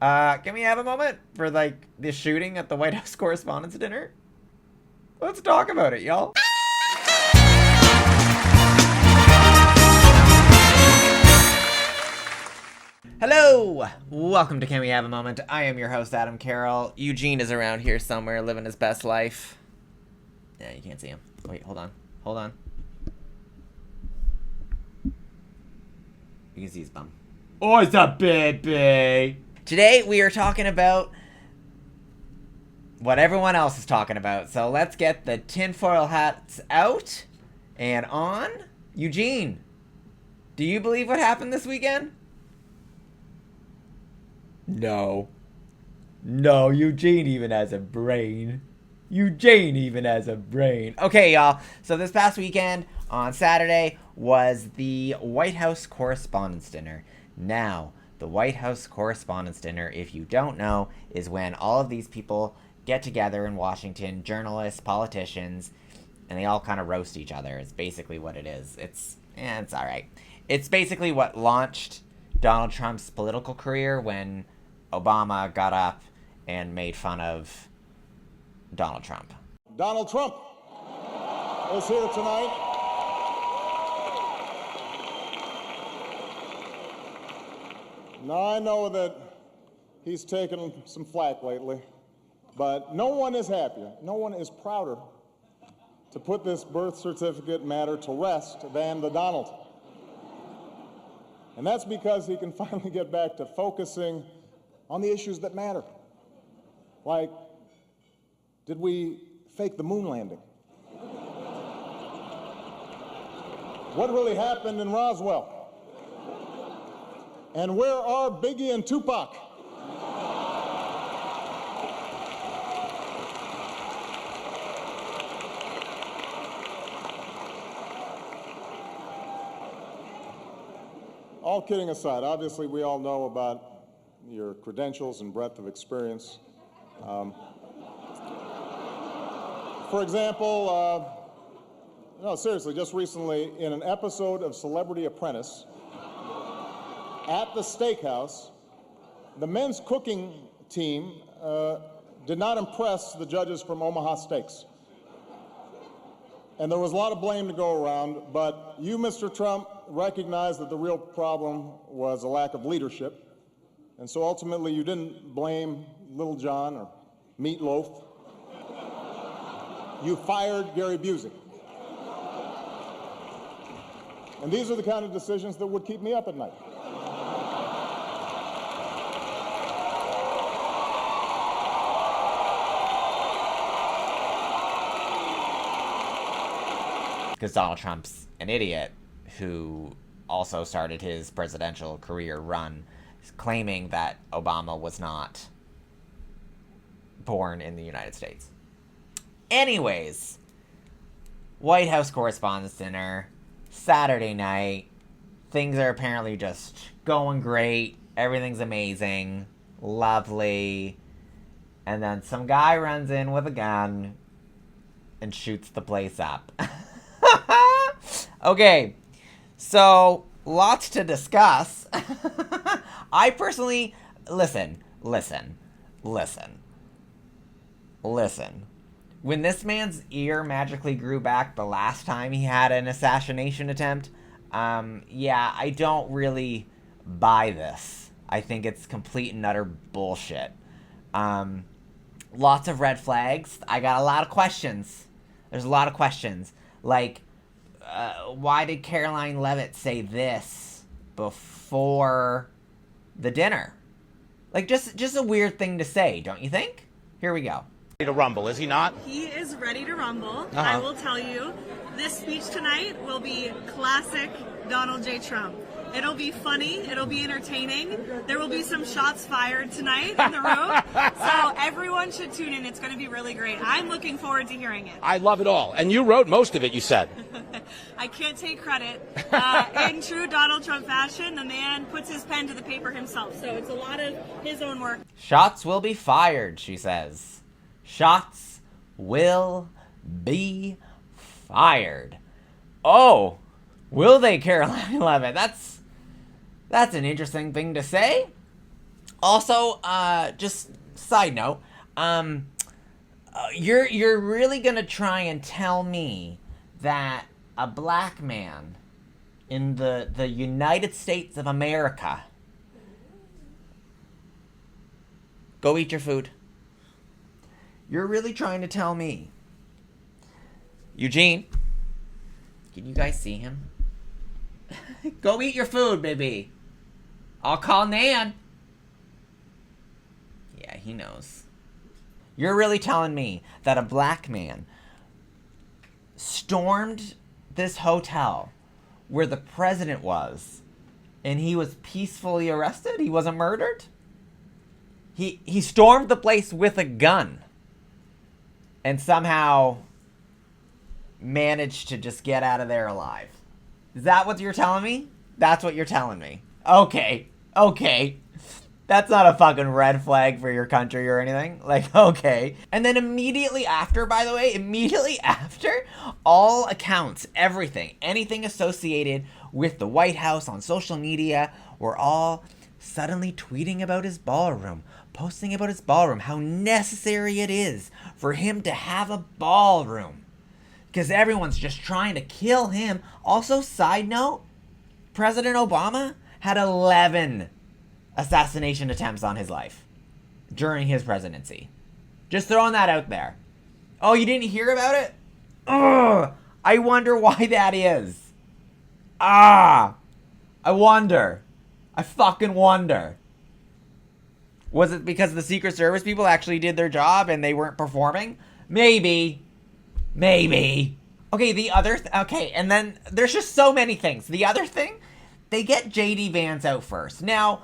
Can we have a moment for, like, the shooting at the White House Correspondents' Dinner? Let's talk about it, y'all. Hello! Welcome to Can We Have a Moment? I am your host, Adam Carroll. Eugene is around here somewhere living his best life. Yeah, you can't see him. Wait, hold on. Hold on. You can see his bum. Oh, it's a baby! Today we are talking about what everyone else is talking about. So let's get the tinfoil hats out and on. Eugene, do you believe what happened this weekend? No. No, Eugene even has a brain. Eugene even has a brain. Okay, y'all. So this past weekend, on Saturday, was the White House Correspondents' Dinner. Now, the White House Correspondents' Dinner, if you don't know, is when all of these people get together in Washington, journalists, politicians, and they all kind of roast each other. It's basically what it is. It's all right. It's basically what launched Donald Trump's political career when Obama got up and made fun of Donald Trump. Donald Trump is here tonight. Now, I know that he's taken some flack lately, but no one is happier, no one is prouder to put this birth certificate matter to rest than the Donald. And that's because he can finally get back to focusing on the issues that matter. Like, did we fake the moon landing? What really happened in Roswell? And where are Biggie and Tupac? All kidding aside, obviously we all know about your credentials and breadth of experience. For example, no, seriously, just recently in an episode of Celebrity Apprentice at the steakhouse, the men's cooking team did not impress the judges from Omaha Steaks. And there was a lot of blame to go around, but you, Mr. Trump, recognized that the real problem was a lack of leadership. And so ultimately you didn't blame Little John or Meatloaf. You fired Gary Busey. And these are the kind of decisions that would keep me up at night. Because Donald Trump's an idiot who also started his presidential career run claiming that Obama was not born in the United States. Anyways, White House Correspondents' Dinner, Saturday night. Things are apparently just going great. Everything's amazing. Lovely. And then some guy runs in with a gun and shoots the place up. Okay, so lots to discuss. I personally, listen. When this man's ear magically grew back the last time he had an assassination attempt, yeah, I don't really buy this. I think it's complete and utter bullshit. Lots of red flags. I got a lot of questions. There's a lot of questions. Like, why did Caroline Levitt say this before the dinner? Like, just a weird thing to say, don't you think? Here we go. To rumble, is he not? He is ready to rumble. I will tell you, this speech tonight will be classic Donald J. Trump. It'll be funny. It'll be entertaining. There will be some shots fired tonight in the room. So everyone should tune in. It's going to be really great. I'm looking forward to hearing it. I love it all. And you wrote most of it, you said. I can't take credit. In true Donald Trump fashion, the man puts his pen to the paper himself. So it's a lot of his own work. Shots will be fired, she says. Shots will be fired. Oh, will they, Caroline Levitt? That's an interesting thing to say. Also, just side note, you're really gonna try and tell me that a black man in the United States of America, go eat your food. You're really trying to tell me, Eugene, can you guys see him? Go eat your food, baby. I'll call Nan. Yeah, he knows. You're really telling me that a black man stormed this hotel where the president was and he was peacefully arrested? He wasn't murdered? He stormed the place with a gun and somehow managed to just get out of there alive. Is that what you're telling me? That's what you're telling me. Okay. That's not a fucking red flag for your country or anything. Like, okay. And then immediately after, by the way, all accounts, everything, anything associated with the White House on social media were all suddenly tweeting about his ballroom, posting about his ballroom, how necessary it is for him to have a ballroom. Because everyone's just trying to kill him. Also, side note, President Obama had 11 assassination attempts on his life during his presidency. Just throwing that out there. Oh, you didn't hear about it? Ugh, I wonder why that is. I wonder. I fucking wonder. Was it because the Secret Service people actually did their job and they weren't performing? Maybe. Okay, and then there's just so many things. The other thing, they get JD Vance out first. Now,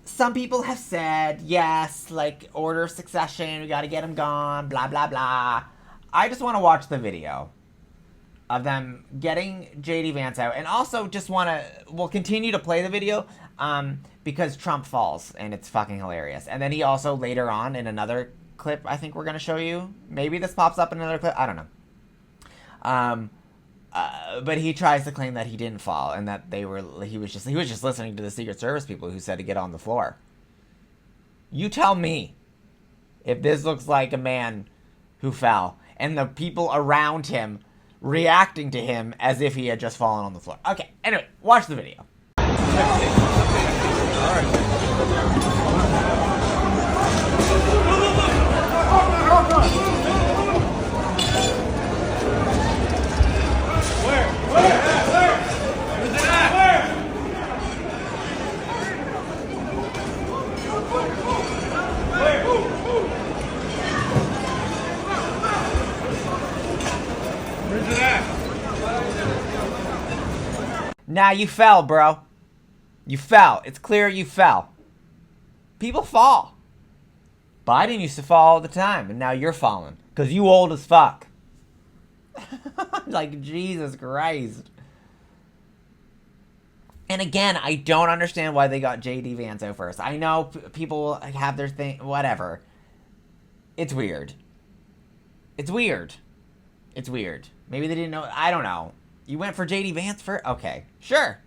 some people have said, yes, like, order of succession, we gotta get him gone, blah, blah, blah. I just want to watch the video of them getting JD Vance out. And also just we'll continue to play the video because Trump falls, and it's fucking hilarious. And then he also, later on, in another clip I think we're gonna show you, maybe this pops up in another clip, I don't know. But he tries to claim that he didn't fall and that he was just listening to the Secret Service people who said to get on the floor. You tell me if this looks like a man who fell and the people around him reacting to him as if he had just fallen on the floor. Okay, anyway, watch the video. All right. Now you fell, bro. You fell. It's clear you fell. People fall. Biden used to fall all the time, and now you're falling. Because you old as fuck. Like, Jesus Christ. And again, I don't understand why they got JD Vance out first. I know people have their thing, whatever. It's weird. It's weird. Maybe they didn't know. I don't know. You went for JD Vance first? Okay. Sure.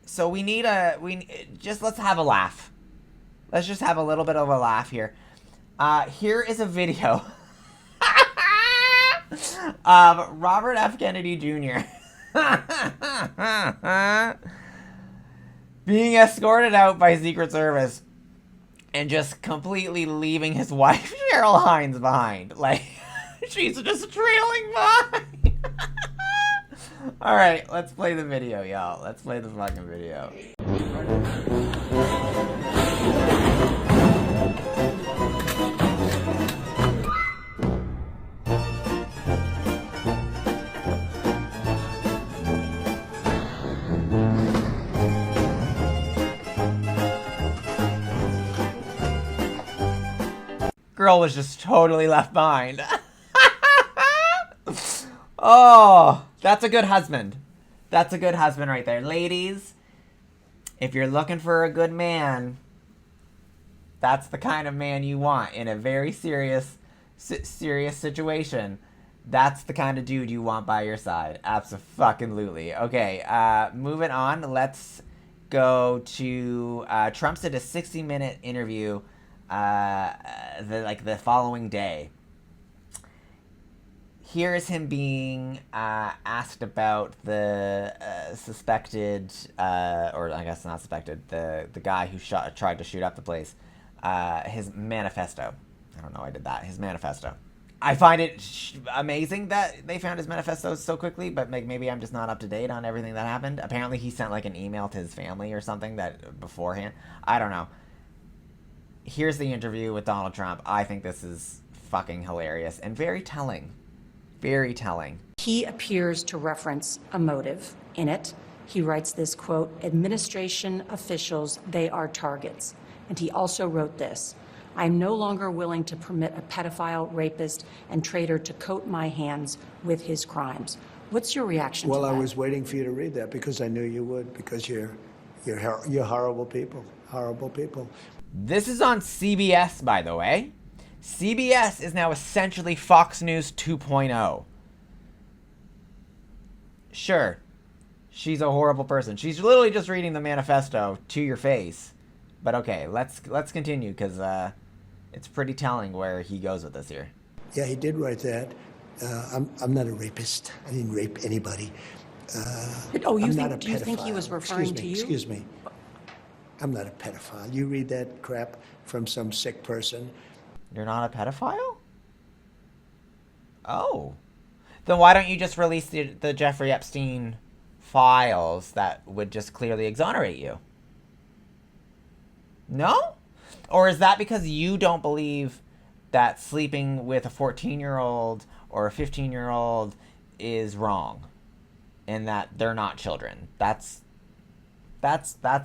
So let's have a laugh. Let's just have a little bit of a laugh here. Here is a video of Robert F. Kennedy Jr. being escorted out by Secret Service and just completely leaving his wife, Cheryl Hines, behind. Like, she's just trailing behind. All right, let's play the video, y'all. Let's play the fucking video. Girl was just totally left behind. Oh, that's a good husband. That's a good husband right there. Ladies, if you're looking for a good man, that's the kind of man you want in a very serious situation. That's the kind of dude you want by your side. Abso-fucking-lutely. Okay, moving on. Let's go to Trump did a 60-minute interview the following day. Here is him being asked about the suspected, or I guess not suspected, the guy who tried to shoot up the place, his manifesto. I don't know, I did that. His manifesto. I find it amazing that they found his manifesto so quickly, but maybe I'm just not up to date on everything that happened. Apparently he sent like an email to his family or something that beforehand. I don't know. Here's the interview with Donald Trump. I think this is fucking hilarious and very telling. Very telling. He appears to reference a motive in it. He writes this, quote, administration officials, they are targets. And he also wrote this, I'm no longer willing to permit a pedophile, rapist, and traitor to coat my hands with his crimes. What's your reaction to that? Well, I was waiting for you to read that because I knew you would, because you're horrible people, horrible people. This is on CBS, by the way. CBS is now essentially Fox News 2.0. Sure, she's a horrible person. She's literally just reading the manifesto to your face. But okay, let's continue because it's pretty telling where he goes with this here. Yeah, he did write that. I'm not a rapist. I didn't rape anybody. Do you pedophile. think he was referring to you? Excuse me. I'm not a pedophile. You read that crap from some sick person. You're not a pedophile? Oh. Then why don't you just release the Jeffrey Epstein files that would just clearly exonerate you? No? Or is that because you don't believe that sleeping with a 14-year-old or a 15-year-old is wrong and that they're not children? That's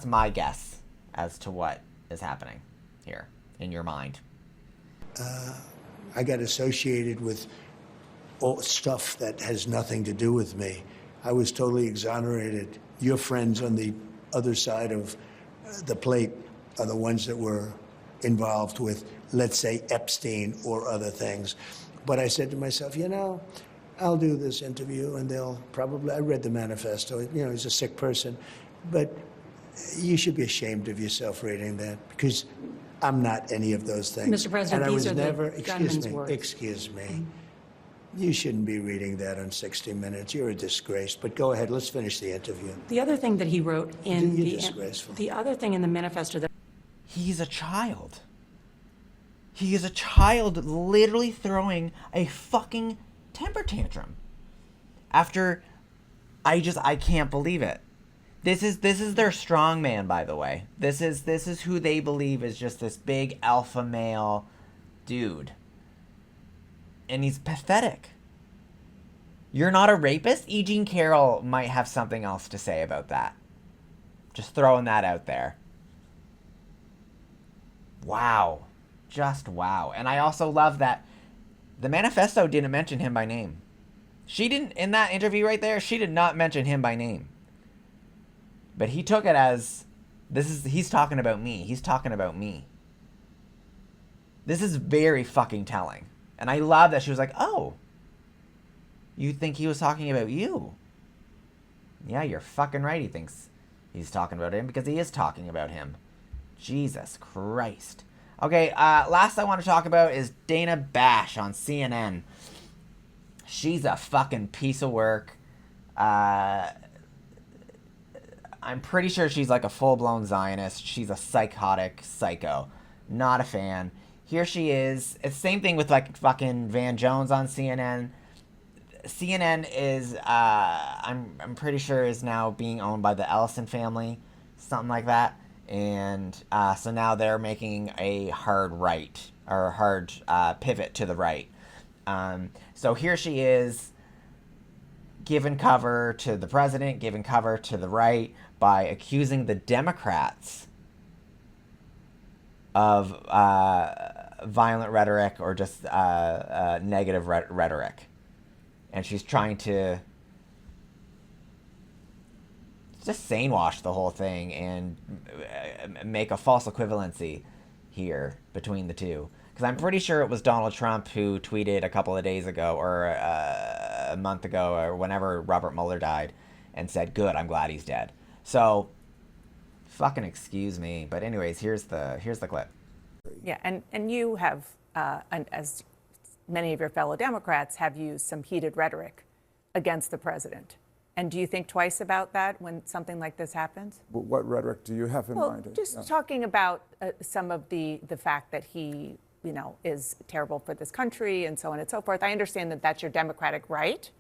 my guess as to what is happening here in your mind. I got associated with all stuff that has nothing to do with me. I was totally exonerated. Your friends on the other side of the plate are the ones that were involved with, let's say, Epstein or other things. But I said to myself, I'll do this interview and they'll probably, I read the manifesto, he's a sick person, but you should be ashamed of yourself reading that because I'm not any of those things. Mr. President, and I these was are never, the gunman's words. Excuse me. You shouldn't be reading that on 60 Minutes. You're a disgrace. But go ahead, let's finish the interview. The other thing that he wrote in disgraceful. the other thing in the manifesto that He's a child. He is a child literally throwing a fucking temper tantrum. After I can't believe it. This is their strong man, by the way. This is who they believe is just this big alpha male dude. And he's pathetic. You're not a rapist? E. Jean Carroll might have something else to say about that. Just throwing that out there. Wow. Just wow. And I also love that the manifesto didn't mention him by name. She didn't, in that interview right there, she did not mention him by name. But he took it as, he's talking about me. He's talking about me. This is very fucking telling. And I love that she was like, oh, you think he was talking about you? Yeah, you're fucking right. He thinks he's talking about him because he is talking about him. Jesus Christ. Okay, last I want to talk about is Dana Bash on CNN. She's a fucking piece of work. I'm pretty sure she's like a full-blown Zionist. She's a psychotic psycho. Not a fan. Here she is. It's the same thing with like fucking Van Jones on CNN. CNN is, I'm pretty sure is now being owned by the Ellison family. Something like that. And so now they're making a hard right, or a hard pivot to the right. So here she is, giving cover to the president, giving cover to the right by accusing the Democrats of violent rhetoric or just negative rhetoric. And she's trying to just sane-wash the whole thing and make a false equivalency here between the two. Because I'm pretty sure it was Donald Trump who tweeted a couple of days ago or a month ago or whenever Robert Mueller died and said, good, I'm glad he's dead. So Fucking excuse me. But anyways, here's the clip. Yeah, and you have, and as many of your fellow Democrats, have used some heated rhetoric against the president. And do you think twice about that when something like this happens? What rhetoric do you have in mind? Just talking about some of the fact that he, is terrible for this country and so on and so forth. I understand that that's your democratic right,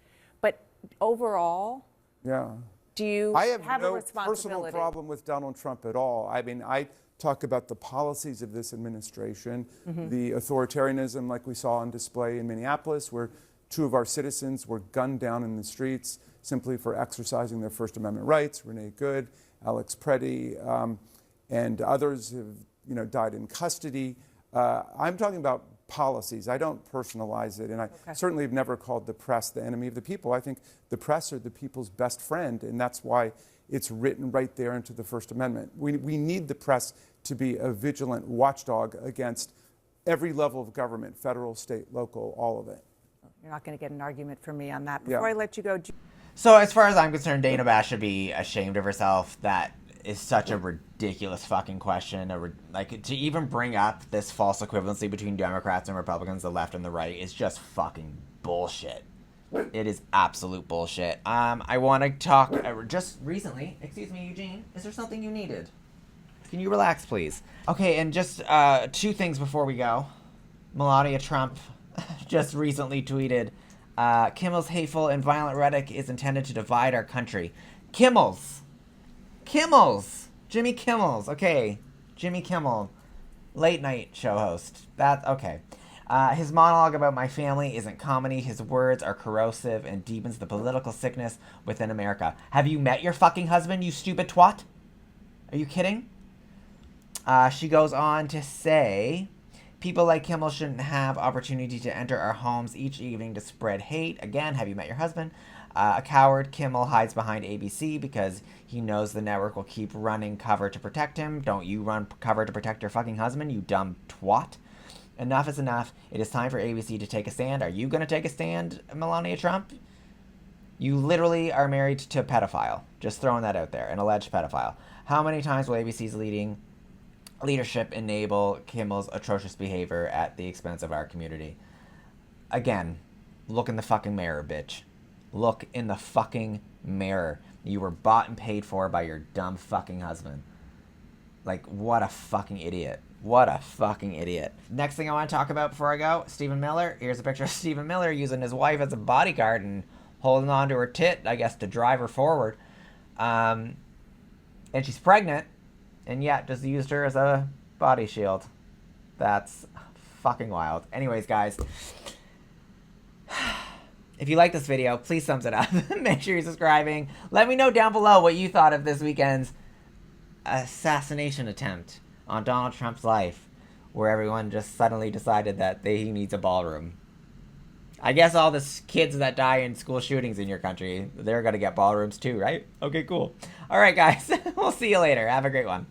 but overall, yeah. do you I have have a no responsibility? personal problem with Donald Trump at all. I mean, I talk about the policies of this administration, the authoritarianism like we saw on display in Minneapolis, where 2 of our citizens were gunned down in the streets simply for exercising their First Amendment rights. Renee Good, Alex Preddy, and others have died in custody. I'm talking about policies. I don't personalize it, and I certainly have never called the press the enemy of the people. I think the press are the people's best friend, and that's why it's written right there into the First Amendment. We need the press to be a vigilant watchdog against every level of government, federal, state, local, all of it. You're not going to get an argument from me on that. Before I let you go, So as far as I'm concerned, Dana Bash should be ashamed of herself. That is such a ridiculous fucking question. Like, to even bring up this false equivalency between Democrats and Republicans, the left and the right, is just fucking bullshit. It is absolute bullshit. I want to talk just recently. Excuse me, Eugene. Is there something you needed? Can you relax, please? Okay, and just 2 things before we go. Melania Trump just recently tweeted, Kimmel's hateful and violent rhetoric is intended to divide our country. Kimmel's. Jimmy Kimmel's. Okay, Jimmy Kimmel, late night show host. Okay. His monologue about my family isn't comedy. His words are corrosive and deepens the political sickness within America. Have you met your fucking husband, you stupid twat? Are you kidding? She goes on to say, people like Kimmel shouldn't have opportunity to enter our homes each evening to spread hate. Again, have you met your husband? A coward, Kimmel hides behind ABC because he knows the network will keep running cover to protect him. Don't you run cover to protect your fucking husband, you dumb twat. Enough is enough. It is time for ABC to take a stand. Are you going to take a stand, Melania Trump? You literally are married to a pedophile. Just throwing that out there, an alleged pedophile. How many times will ABC's leadership enable Kimmel's atrocious behavior at the expense of our community? Again, look in the fucking mirror, bitch. Look in the fucking mirror. You were bought and paid for by your dumb fucking husband. Like, what a fucking idiot. What a fucking idiot. Next thing I want to talk about before I go, Stephen Miller. Here's a picture of Stephen Miller using his wife as a bodyguard and holding on to her tit, I guess, to drive her forward. And she's pregnant, and yet just used her as a body shield. That's fucking wild. Anyways, guys, if you like this video, please thumbs it up. Make sure you're subscribing. Let me know down below what you thought of this weekend's assassination attempt on Donald Trump's life, where everyone just suddenly decided that he needs a ballroom. I guess all the kids that die in school shootings in your country, they're going to get ballrooms too, right? Okay, cool. All right, guys. We'll see you later. Have a great one.